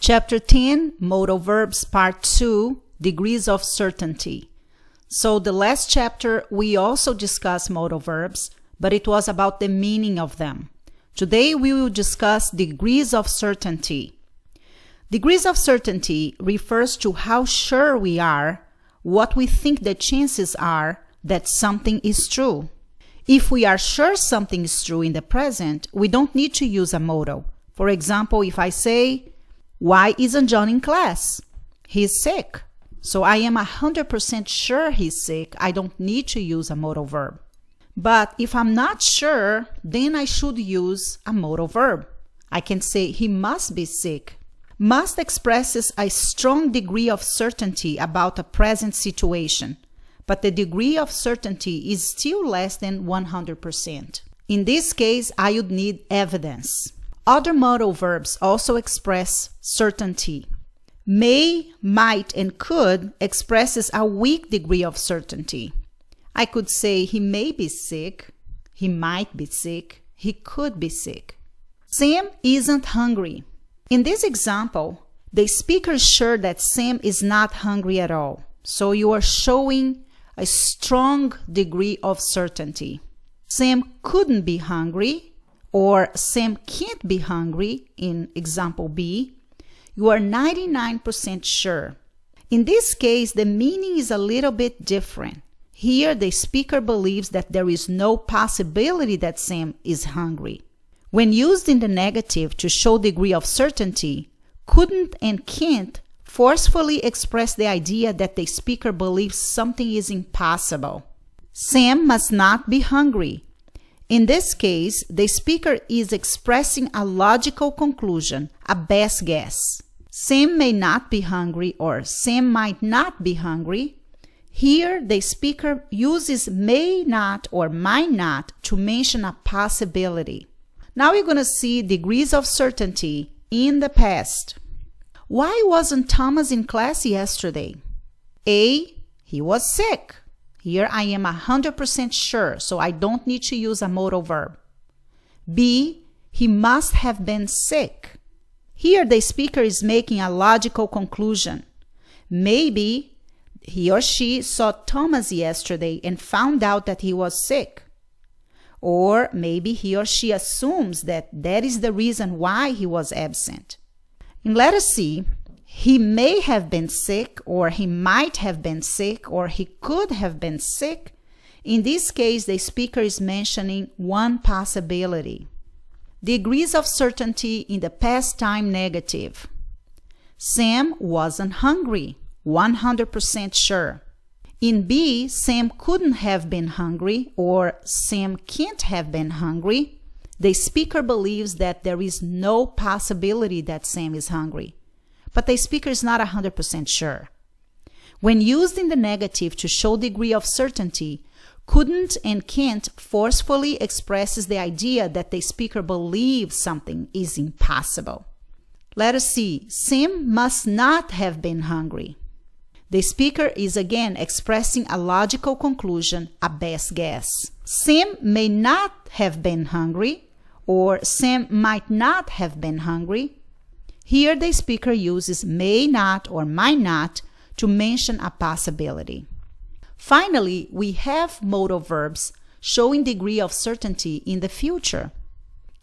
Chapter 10, Modal Verbs, Part 2, Degrees of Certainty. So the last chapter we also discussed modal verbs, but it was about the meaning of them. Today we will discuss degrees of certainty. Degrees of certainty refers to how sure we are, what we think the chances are that something is true. If we are sure something is true in the present, we don't need to use a modal. For example, if I say, "Why isn't John in class? He's sick." So I am 100% sure he's sick. I don't need to use a modal verb. But if I'm not sure, then I should use a modal verb. I can say he must be sick. Must expresses a strong degree of certainty about a present situation, but the degree of certainty is still less than 100%. In this case, I would need evidence. Other modal verbs also express certainty. May, might, and could expresses a weak degree of certainty. I could say he may be sick, he might be sick, he could be sick. Sam isn't hungry. In this example, the speaker is sure that Sam is not hungry at all. So you are showing a strong degree of certainty. Sam couldn't be hungry, or Sam can't be hungry in example B. You are 99% sure. In this case, the meaning is a little bit different. Here, the speaker believes that there is no possibility that Sam is hungry. When used in the negative to show degree of certainty, couldn't and can't forcefully express the idea that the speaker believes something is impossible. Sam must not be hungry. In this case, the speaker is expressing a logical conclusion, a best guess. Sam may not be hungry, or Sam might not be hungry. Here, the speaker uses may not or might not to mention a possibility. Now we're going to see degrees of certainty in the past. Why wasn't Thomas in class yesterday? A, he was sick. Here I am 100% sure, so I don't need to use a modal verb. B, he must have been sick. Here the speaker is making a logical conclusion. Maybe he or she saw Thomas yesterday and found out that he was sick. Or maybe he or she assumes that that is the reason why he was absent. In letter C, he may have been sick, or he might have been sick, or he could have been sick. In this case, the speaker is mentioning one possibility. Degrees of certainty in the past time negative. Sam wasn't hungry, 100% sure. In B, Sam couldn't have been hungry, or Sam can't have been hungry. The speaker believes that there is no possibility that Sam is hungry, but the speaker is not 100% sure. When used in the negative to show degree of certainty, couldn't and can't forcefully expresses the idea that the speaker believes something is impossible. Let us see. Sam must not have been hungry. The speaker is again expressing a logical conclusion, a best guess. Sam may not have been hungry, or Sam might not have been hungry. Here the speaker uses may not or might not to mention a possibility. Finally, we have modal verbs showing degree of certainty in the future.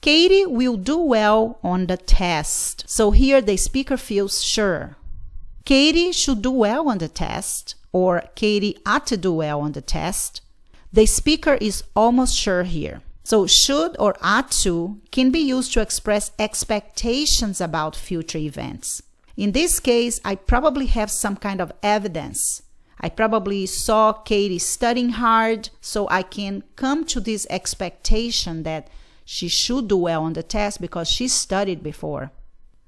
Katie will do well on the test. So here the speaker feels sure. Katie should do well on the test, or Katie ought to do well on the test. The speaker is almost sure here. So should or ought to can be used to express expectations about future events. In this case, I probably have some kind of evidence. I probably saw Katie studying hard, so I can come to this expectation that she should do well on the test because she studied before.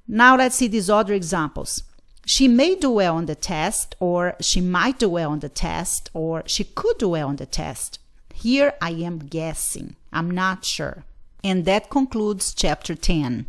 Now let's see these other examples. She may do well on the test, or she might do well on the test, or she could do well on the test. Here I am guessing. I'm not sure. And that concludes chapter 10.